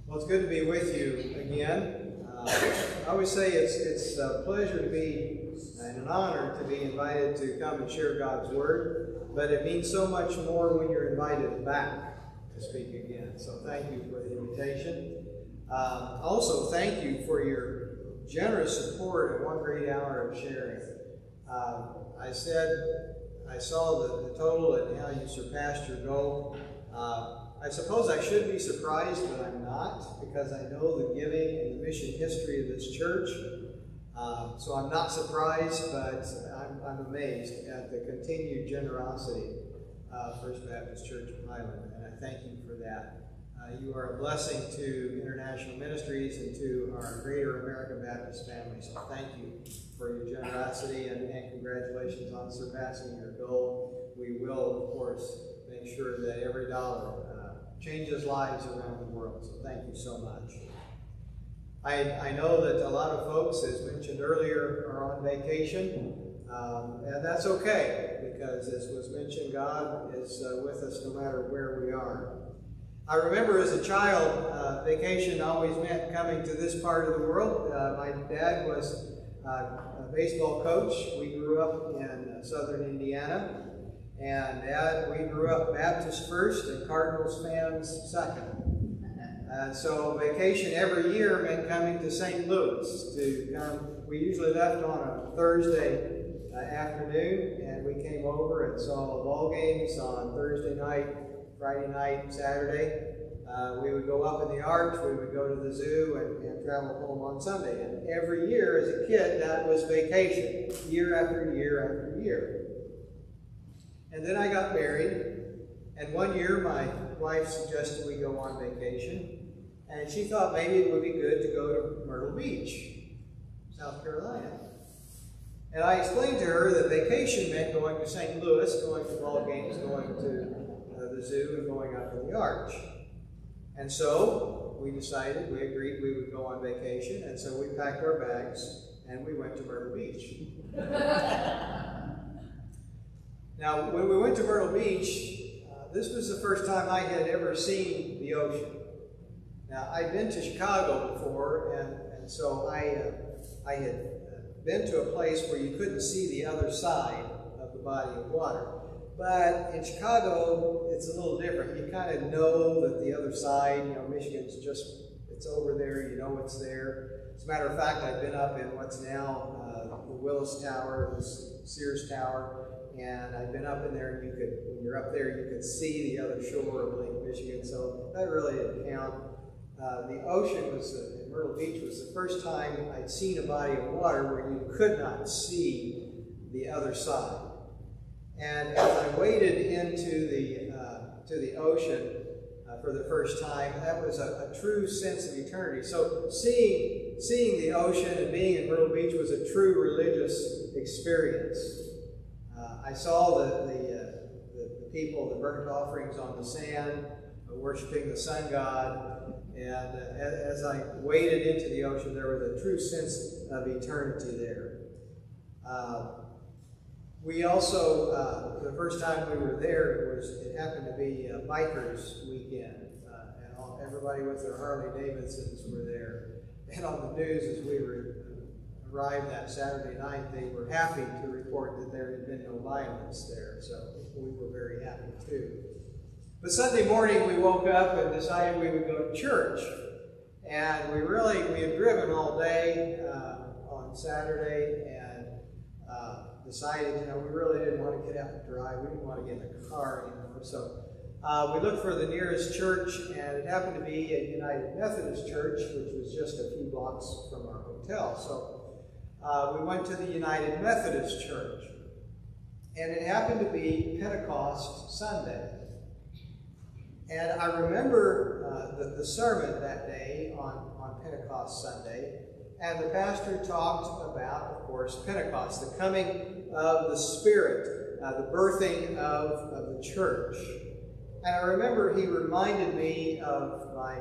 Well, it's good to be with you again. I always say it's a pleasure to be and an honor to be invited to come and share God's Word, but it means so much more when you're invited back to speak again. So thank you for the invitation. Also, thank you for your generous support at one great hour of sharing. I saw the total and how you surpassed your goal. I suppose I should be surprised, but I'm not, because I know the giving and the mission history of this church. So I'm not surprised, but I'm amazed at the continued generosity of First Baptist Church of Highland, and I thank you for that. You are a blessing to International Ministries and to our Greater American Baptist family, so thank you for your generosity and congratulations on surpassing your goal. We will, of course, make sure that every dollar changes lives around the world, so thank you so much. I know that a lot of folks, as mentioned earlier, are on vacation, and that's okay, because as was mentioned, God is with us no matter where we are. I remember as a child, vacation always meant coming to this part of the world. My dad was a baseball coach. We grew up in southern Indiana. And Dad, we grew up Baptist first and Cardinals fans second. And so vacation every year meant coming to St. Louis to come. We usually left on a Thursday afternoon, and we came over and saw ball games on Thursday night, Friday night, Saturday. We would go up in the Arch, we would go to the zoo and travel home on Sunday. And every year as a kid, that was vacation, year after year after year. And then I got married, and one year my wife suggested we go on vacation, and she thought maybe it would be good to go to Myrtle Beach, South Carolina. And I explained to her that vacation meant going to St. Louis, going to ball games, going to the zoo, and going up in the Arch. And so we agreed we would go on vacation, and so we packed our bags, and we went to Myrtle Beach. Now, when we went to Myrtle Beach, this was the first time I had ever seen the ocean. Now, I'd been to Chicago before, and so I had been to a place where you couldn't see the other side of the body of water. But in Chicago, it's a little different. You kind of know that the other side, Michigan's it's over there, you know it's there. As a matter of fact, I've been up in what's now the Willis Tower, the Sears Tower, and I've been up in there, and when you're up there, you could see the other shore of Lake Michigan, so that really didn't count. The ocean in Myrtle Beach was the first time I'd seen a body of water where you could not see the other side. And as I waded into the ocean for the first time, that was a true sense of eternity. So seeing the ocean and being in Myrtle Beach was a true religious experience. I saw the people, the burnt offerings on the sand, worshiping the sun god, and as I waded into the ocean, there was a true sense of eternity there. We also, the first time we were there, it happened to be a bikers weekend, and everybody with their Harley Davidsons were there. And on the news, as we arrived that Saturday night, they were happy to report that there had been no violence there, so we were very happy too. But Sunday morning we woke up and decided we would go to church, and we had driven all day on Saturday, and decided, we really didn't want to get out and drive. We didn't want to get in the car anymore, so we looked for the nearest church, and it happened to be a United Methodist church, which was just a few blocks from our hotel. So we went to the United Methodist Church, and it happened to be Pentecost Sunday. And I remember the sermon that day on Pentecost Sunday, and the pastor talked about, of course, Pentecost, the coming of the Spirit, the birthing of the church. And I remember he reminded me of my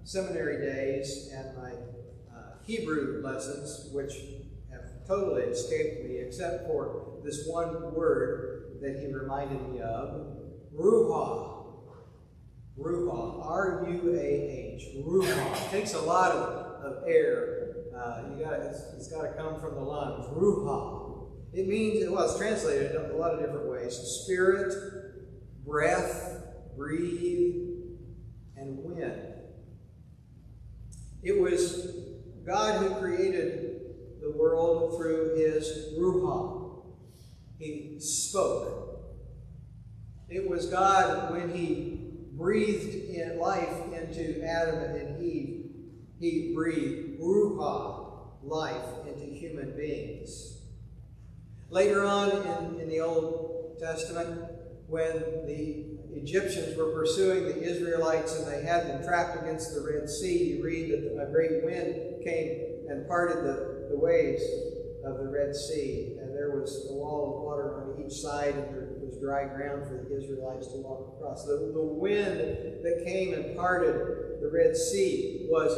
seminary days and my Hebrew lessons, which have totally escaped me, except for this one word that he reminded me of, ruha. Ruha, R-U-A-H, ruha. It takes a lot of air. It's got to come from the lungs. Ruha. It means, well, it's translated in a lot of different ways. Spirit, breath, breathe, and wind. It was God who created the world through his ruha. He spoke. It was God when he breathed in life into Adam and Eve. He breathed ruha, life, into human beings. Later on in the Old Testament, when the Egyptians were pursuing the Israelites and they had them trapped against the Red Sea, you read that a great wind came and parted the waves of the Red Sea. And there was a wall of water on each side, and there was dry ground for the Israelites to walk across. The wind that came and parted the Red Sea was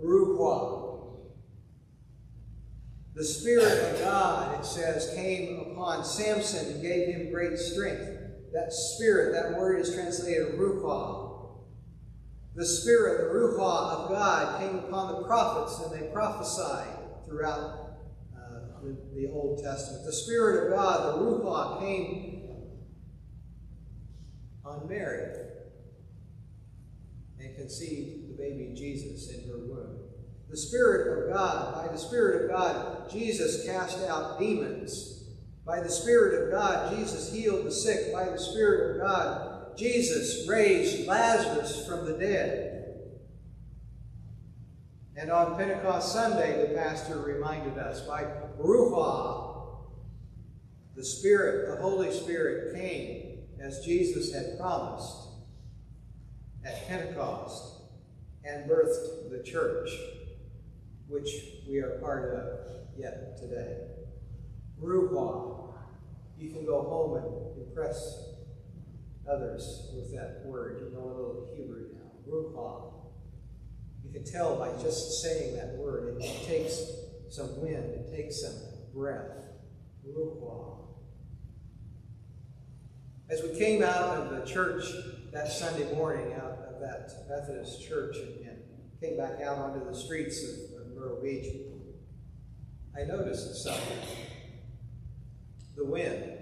ruah. The Spirit of God, it says, came upon Samson and gave him great strength. That Spirit, that word is translated ruha. The Spirit, the ruha of God, came upon the prophets, and they prophesied throughout the Old Testament. The Spirit of God, the ruha, came on Mary and conceived the baby Jesus in her womb. The Spirit of God, by the Spirit of God, Jesus cast out demons. By the Spirit of God, Jesus healed the sick. By the Spirit of God, Jesus raised Lazarus from the dead. And on Pentecost Sunday, the pastor reminded us, by Ruah, the Spirit, the Holy Spirit, came as Jesus had promised at Pentecost and birthed the church, which we are part of yet today. Ruah. You can go home and impress others with that word. You know a little Hebrew now. Ruah. You can tell by just saying that word. It takes some wind. It takes some breath. Ruah. As we came out of the church that Sunday morning, out of that Methodist church, and came back out onto the streets of Myrtle Beach, I noticed something. The wind.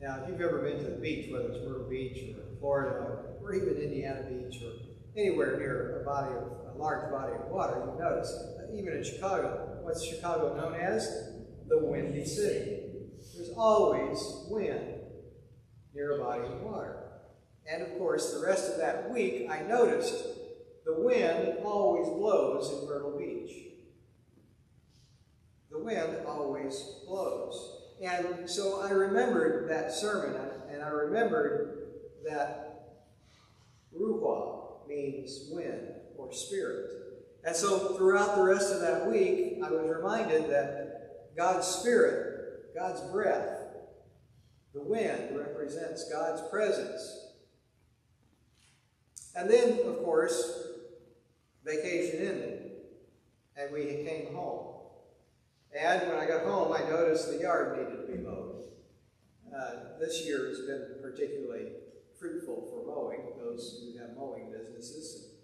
Now, if you've ever been to the beach, whether it's Myrtle Beach or Florida or even Indiana Beach or anywhere near a large body of water, you notice, even in Chicago, what's Chicago known as? The Windy City. There's always wind near a body of water. And of course, the rest of that week, I noticed the wind always blows in Myrtle Beach. The wind always blows. And so I remembered that sermon, and I remembered that ruah means wind or spirit. And so throughout the rest of that week, I was reminded that God's Spirit, God's breath, the wind represents God's presence. And then, of course, vacation ended, and we came home. And when I got home, I noticed the yard needed to be mowed. This year has been particularly fruitful for mowing, those who have mowing businesses.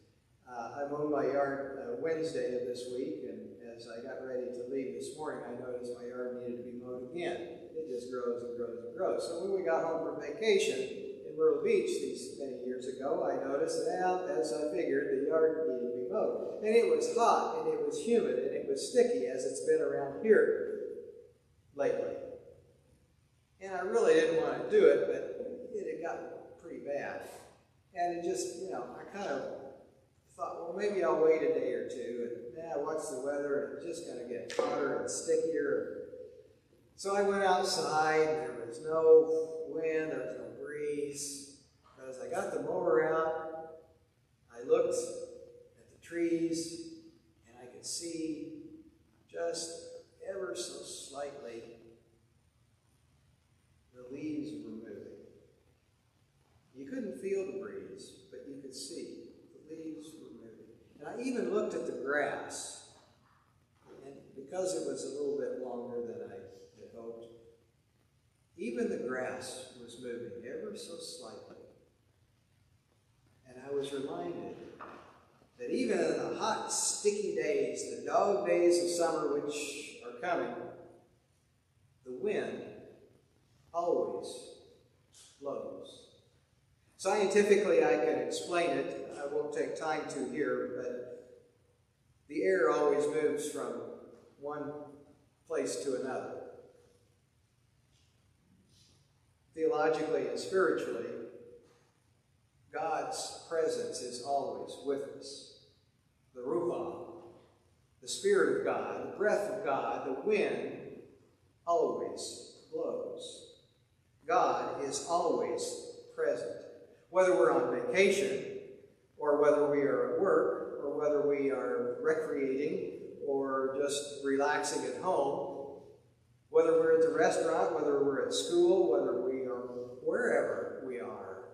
I mowed my yard Wednesday of this week, and as I got ready to leave this morning, I noticed my yard needed to be mowed again. It just grows and grows and grows. So when we got home from vacation in Myrtle Beach these many years ago, I noticed that, as I figured, the yard needed to be mowed. And it was hot, and it was humid, and it was sticky, as it's been around here lately. And I really didn't want to do it, but it had gotten pretty bad. And it just, I kind of thought, well, maybe I'll wait a day or two, and watch the weather, and it's just going to get hotter and stickier. So I went outside, and there was no wind, there was no breeze. But as I got the mower out, I looked at the trees, and I could see just ever so slightly the leaves were moving. You couldn't feel the breeze, but you could see the leaves were moving. And I even looked at the grass, and because it was a little bit longer than I had hoped, even the grass was moving ever so slightly. was reminded that even in the hot, sticky days, the dog days of summer which are coming, the wind always blows. Scientifically, I can explain it. I won't take time to here, but the air always moves from one place to another. Theologically and spiritually, God's presence is always with us. The Ruach, the Spirit of God, the breath of God, the wind always blows. God is always present. Whether we're on vacation, or whether we are at work, or whether we are recreating, or just relaxing at home, whether we're at the restaurant, whether we're at school, whether we are wherever we are,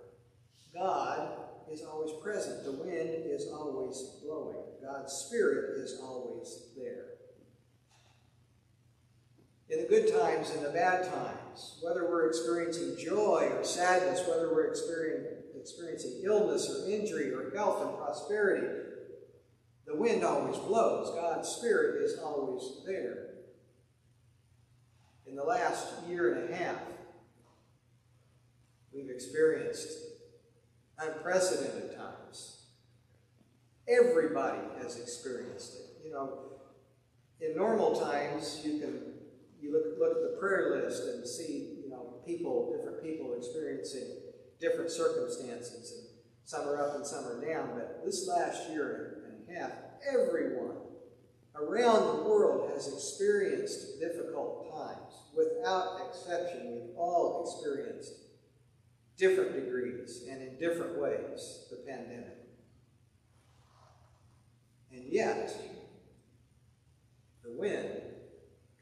God is always present. The wind is always blowing. God's Spirit is always there. In the good times and the bad times, whether we're experiencing joy or sadness, whether we're experiencing illness or injury or health and prosperity, the wind always blows. God's Spirit is always there. In the last year and a half, we've experienced unprecedented times. Everybody has experienced it. You know, in normal times, you look at the prayer list and see, different people experiencing different circumstances, and some are up and some are down. But this last year and a half, everyone around the world has experienced difficult times. Without exception, we've all experienced different degrees and in different ways the pandemic. And yet, the wind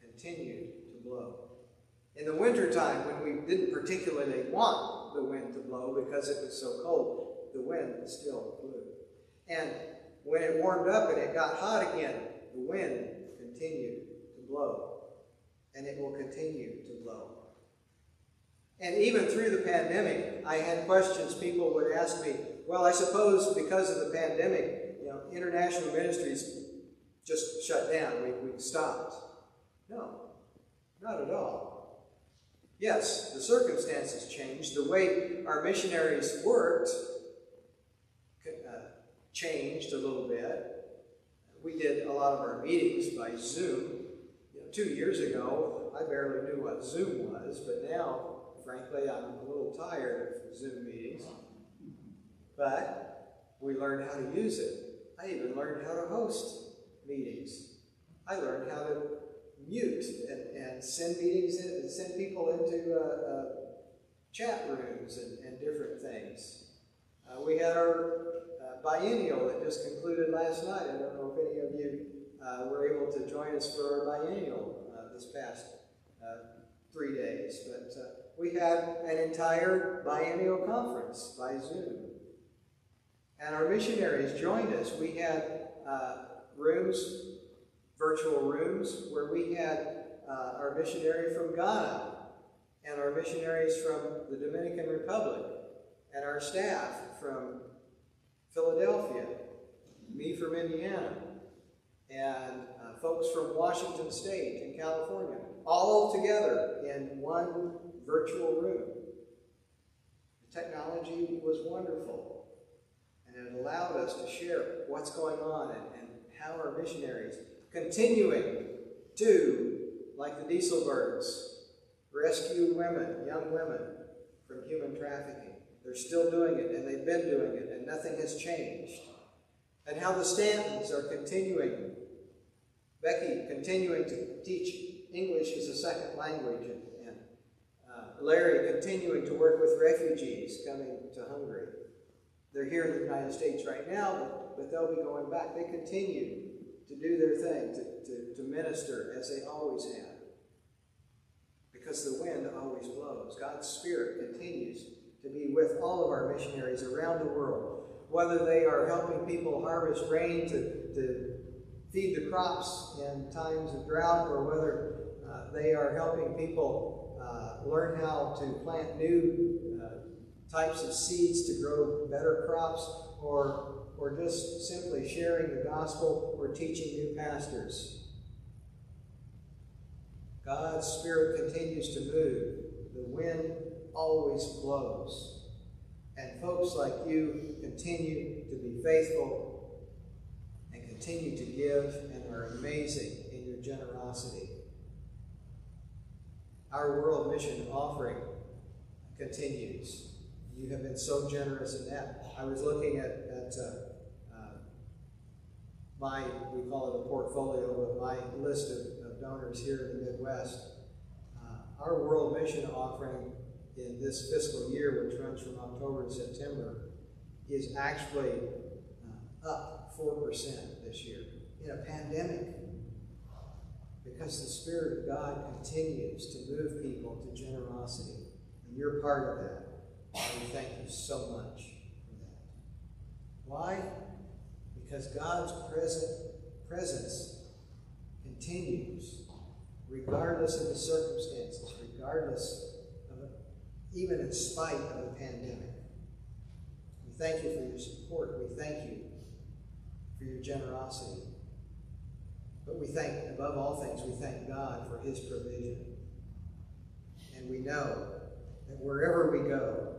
continued to blow. In the wintertime, when we didn't particularly want the wind to blow because it was so cold, the wind still blew. And when it warmed up and it got hot again, the wind continued to blow. And it will continue to blow. And even through the pandemic, I had questions. People would ask me, well, I suppose because of the pandemic, international ministries just shut down. We stopped. No, not at all. Yes, the circumstances changed. The way our missionaries worked changed a little bit. We did a lot of our meetings by Zoom. 2 years ago, I barely knew what Zoom was, but now, frankly, I'm a little tired of Zoom meetings. But we learned how to use it. I even learned how to host meetings. I learned how to mute and send meetings in, and send people into chat rooms and different things. We had our biennial that just concluded last night. I don't know if any of you were able to join us for our biennial this past 3 days, but we had an entire biennial conference by Zoom. And our missionaries joined us. We had rooms, virtual rooms, where we had our missionary from Ghana and our missionaries from the Dominican Republic and our staff from Philadelphia, me from Indiana, and folks from Washington State and California, all together in one virtual room. The technology was wonderful. And it allowed us to share what's going on and how our missionaries continuing to, like the Dieselbergs, rescue women, young women, from human trafficking. They're still doing it, and they've been doing it, and nothing has changed. And how the Stantons are continuing, Becky continuing to teach English as a second language, and Larry continuing to work with refugees coming to Hungary. They're here in the United States right now, but they'll be going back. They continue to do their thing, to minister as they always have. Because the wind always blows. God's Spirit continues to be with all of our missionaries around the world. Whether they are helping people harvest rain to feed the crops in times of drought, or whether they are helping people learn how to plant new types of seeds to grow better crops, or just simply sharing the gospel or teaching new pastors. God's Spirit continues to move. The wind always blows. And folks like you continue to be faithful and continue to give and are amazing in your generosity. Our World Mission offering continues. You have been so generous in that. I was looking at my, we call it a portfolio, but my list of donors here in the Midwest. Our World Mission offering in this fiscal year, which runs from October to September, is actually up 4% this year in a pandemic, because the Spirit of God continues to move people to generosity, and you're part of that. And we thank you so much for that. Why? Because God's presence continues, regardless of the circumstances, regardless of it, even in spite of the pandemic. We thank you for your support. We thank you for your generosity. But we thank, above all things, we thank God for His provision. And we know that wherever we go,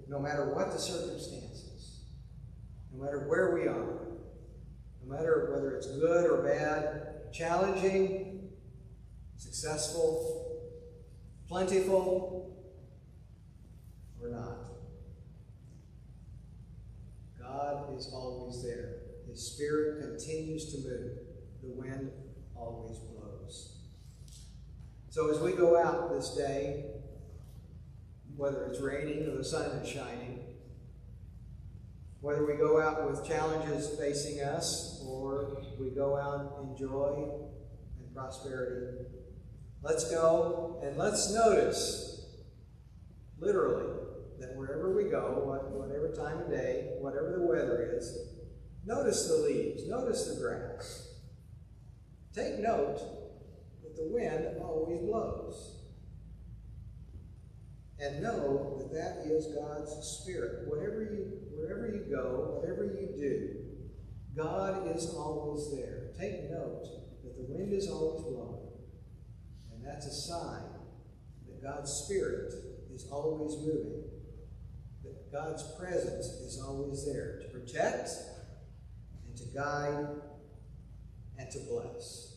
no matter what the circumstances, no matter where we are, no matter whether it's good or bad, challenging, successful, plentiful, or not, God is always there. His Spirit continues to move. The wind always blows. So as we go out this day, whether it's raining or the sun is shining, whether we go out with challenges facing us or we go out in joy and prosperity, let's go and let's notice, literally, that wherever we go, whatever time of day, whatever the weather is, notice the leaves, notice the grass. Take note that the wind always blows. And know that that is God's Spirit. Wherever you go, whatever you do, God is always there. Take note that the wind is always blowing. And that's a sign that God's Spirit is always moving. That God's presence is always there to protect and to guide and to bless.